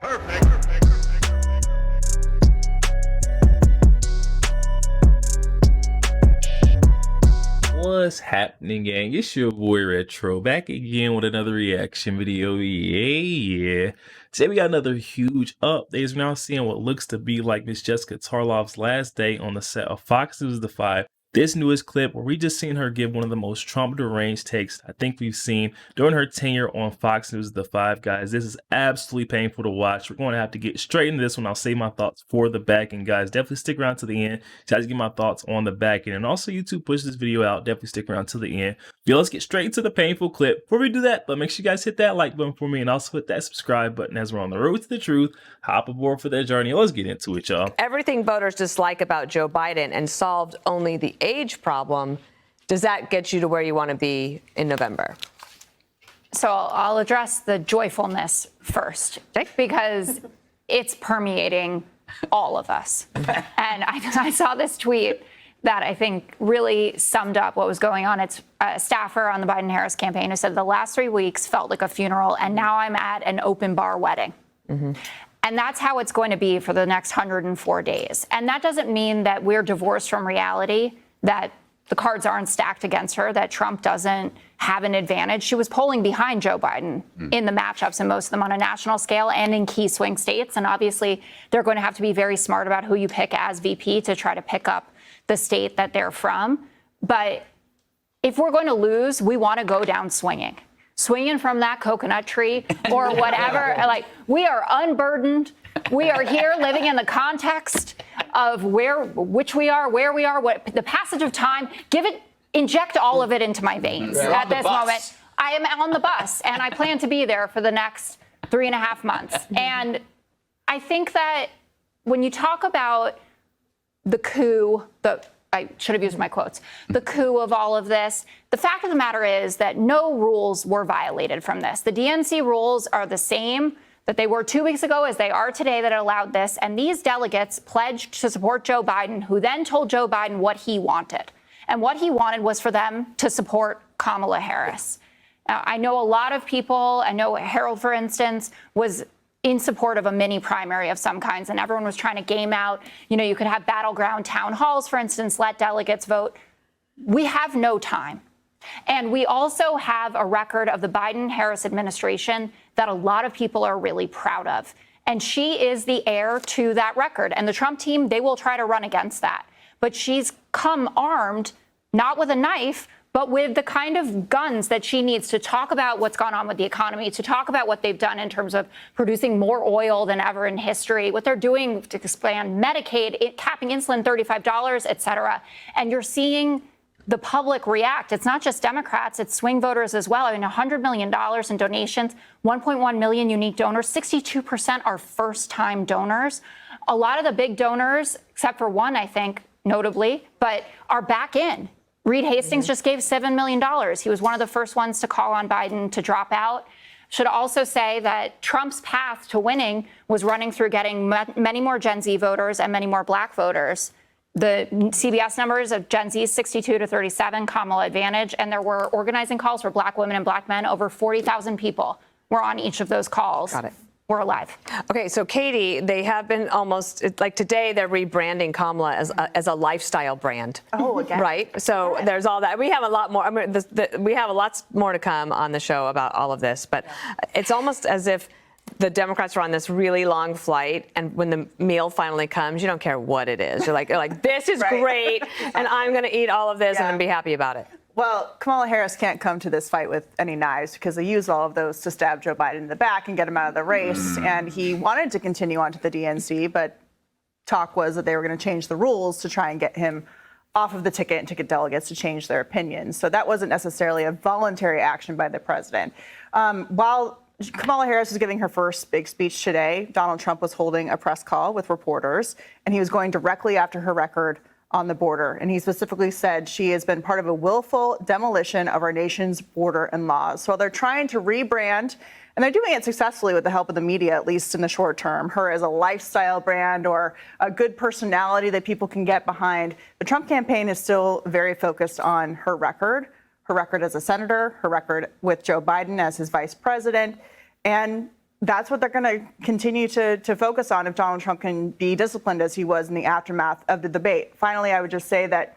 What's happening, gang? It's your boy Retro back again with another reaction video. Yeah. Today we got another huge update. We're now seeing what looks to be like Miss Jessica Tarlov's last day on the set of Fox News The 5. This newest clip where we just seen her give one of the most Trump deranged takes I think we've seen during her tenure on Fox News The 5, guys. This is absolutely painful to watch. We're going to have to get straight into this one. I'll save my thoughts for the back end, guys. Definitely stick around to the end to get my thoughts on the back end. And also, YouTube, push this video out. Definitely stick around to the end. But let's get straight into the painful clip. Before we do that, but make sure you guys hit that like button for me and also hit that subscribe button as we're on the road to the truth. Hop aboard for that journey. Let's get into it, y'all. Everything voters dislike about Joe Biden and solved only the age problem. Does that get you to where you want to be in November? So I'll address the joyfulness first, because it's permeating all of us. And I saw this tweet that I think really summed up what was going on. It's a staffer on the Biden-Harris campaign who said the last 3 weeks felt like a funeral, and now I'm at an open bar wedding. Mm-hmm. And that's how it's going to be for the next 104 days. And that doesn't mean that we're divorced from reality, that the cards aren't stacked against her, that Trump doesn't have an advantage. She was polling behind Joe Biden in the matchups, and most of them on a national scale and in key swing states. And obviously, they're going to have to be very smart about who you pick as VP to try to pick up the state that they're from. But if we're going to lose, we want to go down swinging from that coconut tree or whatever. Like, we are unburdened. We are here living in the context of which we are, where we are, what the passage of time. Inject all of it into my veins at this moment. I am on the bus, and I plan to be there for the next 3.5 months. And I think that when you talk about the coup, I should have used my quotes, the coup of all of this, the fact of the matter is that no rules were violated from this. The DNC rules are the same that they were 2 weeks ago as they are today that allowed this. And these delegates pledged to support Joe Biden, who then told Joe Biden what he wanted. And what he wanted was for them to support Kamala Harris. Now, I know a lot of people, I know Harold, for instance, was in support of a mini primary of some kinds, and everyone was trying to game out, you could have battleground town halls, for instance, let delegates vote. We have no time. And we also have a record of the Biden-Harris administration that a lot of people are really proud of. And she is the heir to that record. And the Trump team, they will try to run against that. But she's come armed, not with a knife, but with the kind of guns that she needs to talk about what's gone on with the economy, to talk about what they've done in terms of producing more oil than ever in history, what they're doing to expand Medicaid, capping insulin $35, et cetera. And you're seeing the public react. It's not just Democrats, it's swing voters as well. I mean, $100 million in donations, 1.1 million unique donors, 62% are first-time donors. A lot of the big donors, except for one, I think, notably, but are back in. Reed Hastings just gave $7 million. He was one of the first ones to call on Biden to drop out. Should also say that Trump's path to winning was running through getting many more Gen Z voters and many more black voters. The CBS numbers of Gen Z 62 to 37, Kamala advantage, and there were organizing calls for black women and black men. Over 40,000 people were on each of those calls. Got it. We're alive. Okay, so Katie, they have been almost, like today, they're rebranding Kamala as a lifestyle brand. Oh, again. Right? So there's all that. We have a lot more. I mean, we have a lot more to come on the show about all of this, but it's almost as if the Democrats are on this really long flight, and when the meal finally comes, you don't care what it is. You're like this is great, and I'm going to eat all of this and be happy about it. Well, Kamala Harris can't come to this fight with any knives because they used all of those to stab Joe Biden in the back and get him out of the race. And he wanted to continue on to the DNC, but talk was that they were going to change the rules to try and get him off of the ticket and ticket delegates to change their opinions. So that wasn't necessarily a voluntary action by the president. While Kamala Harris was giving her first big speech today, Donald Trump was holding a press call with reporters, and he was going directly after her record on the border. And he specifically said she has been part of a willful demolition of our nation's border and laws. So they're trying to rebrand, and they're doing it successfully with the help of the media, at least in the short term, her as a lifestyle brand or a good personality that people can get behind. The Trump campaign is still very focused on her record as a senator, her record with Joe Biden as his vice president. And that's what they're going to continue to focus on if Donald Trump can be disciplined as he was in the aftermath of the debate. Finally, I would just say that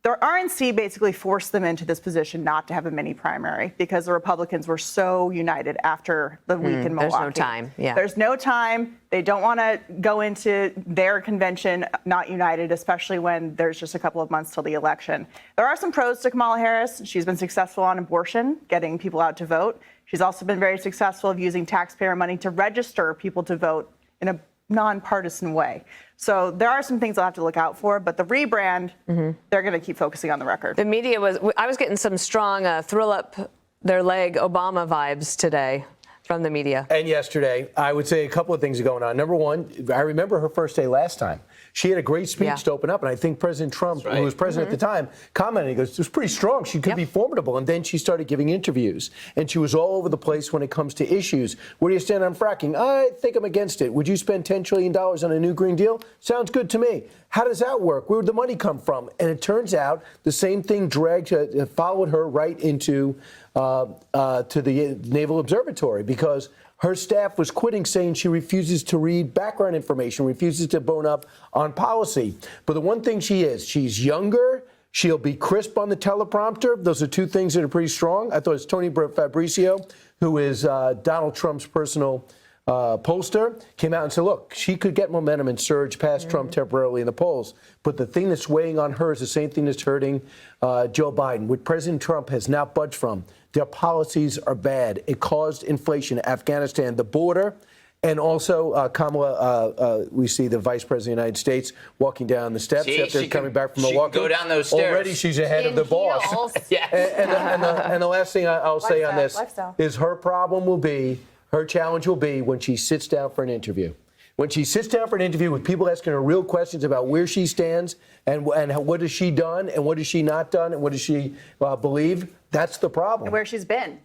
the RNC basically forced them into this position not to have a mini primary because the Republicans were so united after the week in Milwaukee. There's no time. Yeah. There's no time. They don't want to go into their convention not united, especially when there's just a couple of months till the election. There are some pros to Kamala Harris. She's been successful on abortion, getting people out to vote. She's also been very successful of using taxpayer money to register people to vote in a nonpartisan way. So there are some things I'll have to look out for, but the rebrand, they're going to keep focusing on the record. The media I was getting some strong thrill up their leg Obama vibes today from the media. And yesterday, I would say a couple of things are going on. Number one, I remember her first day last time. She had a great speech to open up, and I think President Trump, who was president at the time, commented, he goes, it was pretty strong. She could be formidable. And then she started giving interviews, and she was all over the place when it comes to issues. Where do you stand on fracking? I think I'm against it. Would you spend $10 trillion on a new Green Deal? Sounds good to me. How does that work? Where would the money come from? And it turns out the same thing followed her right into to the Naval Observatory, because her staff was quitting, saying she refuses to read background information, refuses to bone up on policy. But the one thing she's younger. She'll be crisp on the teleprompter. Those are two things that are pretty strong. I thought it's Tony Fabrizio, who is Donald Trump's personal pollster, came out and said, look, she could get momentum and surge past Trump temporarily in the polls. But the thing that's weighing on her is the same thing that's hurting Joe Biden, what President Trump has not budged from. Their policies are bad. It caused inflation, Afghanistan, the border, and also Kamala, we see the Vice President of the United States walking down the steps after coming back from Milwaukee. Go down those stairs. Already she's ahead of the boss. And the last thing I'll say on this is her challenge will be when she sits down for an interview. When she sits down for an interview with people asking her real questions about where she stands and what has she done and what has she not done and what does she believe, that's the problem. And where she's been.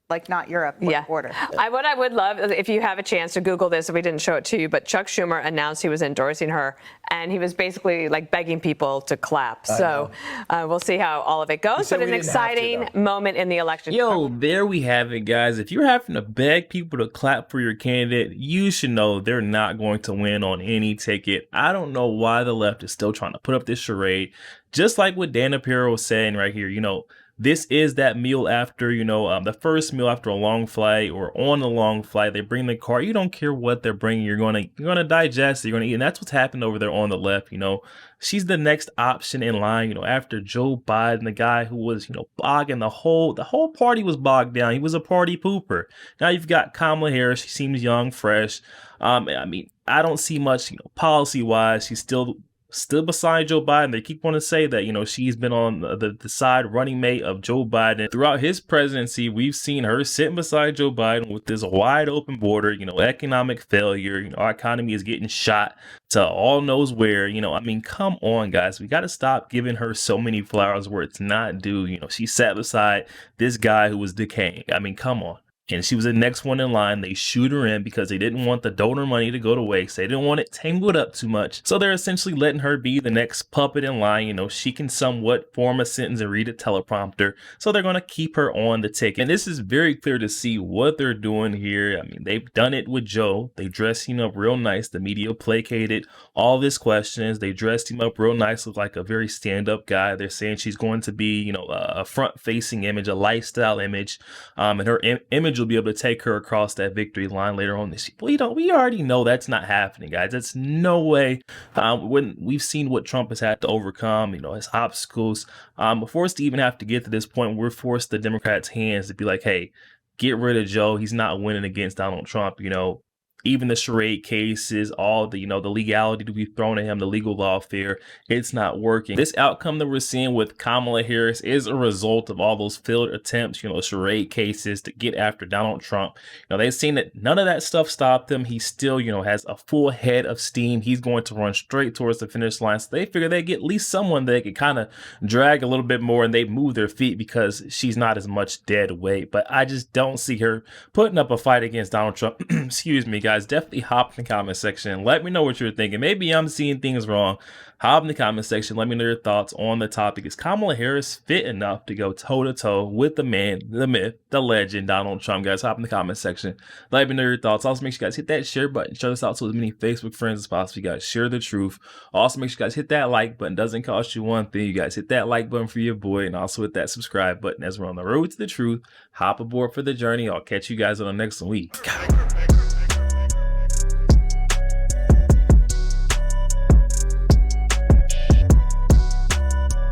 Like not Europe, but border. What I would love, if you have a chance to Google this, if we didn't show it to you, but Chuck Schumer announced he was endorsing her, and he was basically like begging people to clap. So we'll see how all of it goes, but an exciting moment in the election. Yo, there we have it, guys. If you're having to beg people to clap for your candidate, you should know they're not going to win on any ticket. I don't know why the left is still trying to put up this charade. Just like what Dan Apiro was saying right here, this is that meal after, the first meal after a long flight or on a long flight. They bring the car. You don't care what they're bringing. You're gonna digest it. You're gonna eat, and that's what's happened over there on the left. She's the next option in line. After Joe Biden, the guy who was bogging the whole party was bogged down. He was a party pooper. Now you've got Kamala Harris. She seems young, fresh. I don't see much policy wise. She's still beside Joe Biden. They keep wanting to say that, she's been on the side running mate of Joe Biden. Throughout his presidency, we've seen her sitting beside Joe Biden with this wide open border, economic failure. Our economy is getting shot to all knows where. Come on, guys. We got to stop giving her so many flowers where it's not due. She sat beside this guy who was decaying. Come on. And she was the next one in line. They shoot her in because they didn't want the donor money to go to waste. They didn't want it tangled up too much. So they're essentially letting her be the next puppet in line. She can somewhat form a sentence and read a teleprompter. So they're going to keep her on the ticket. And this is very clear to see what they're doing here. They've done it with Joe. They dressed him up real nice. The media placated all of his questions. They dressed him up real nice, look like a very stand-up guy. They're saying she's going to be, a front-facing image, a lifestyle image. And her image will be able to take her across that victory line later on this year. We already know that's not happening, guys. That's no way. When we've seen what Trump has had to overcome, his obstacles, for us to even have to get to this point, we're forced the Democrats' hands to be like, hey, get rid of Joe. He's not winning against Donald Trump. Even the charade cases, all the, the legality that we've thrown at him, the legal lawfare, it's not working. This outcome that we're seeing with Kamala Harris is a result of all those failed attempts, charade cases to get after Donald Trump. They've seen that none of that stuff stopped him. He still, has a full head of steam. He's going to run straight towards the finish line. So they figure they get at least someone they could kind of drag a little bit more and they move their feet because she's not as much dead weight. But I just don't see her putting up a fight against Donald Trump. Excuse me, guys. guys, definitely hop in the comment section and let me know what you're thinking. Maybe I'm seeing things wrong. Hop in the comment section. Let me know your thoughts on the topic. Is Kamala Harris fit enough to go toe-to-toe with the man, the myth, the legend, Donald Trump? Guys, hop in the comment section. Let me know your thoughts. Also, make sure you guys hit that share button. Share this out to as many Facebook friends as possible. You guys share the truth. Also, make sure you guys hit that like button. Doesn't cost you one thing. You guys hit that like button for your boy, and also hit that subscribe button as we're on the road to the truth. Hop aboard for the journey. I'll catch you guys on the next week.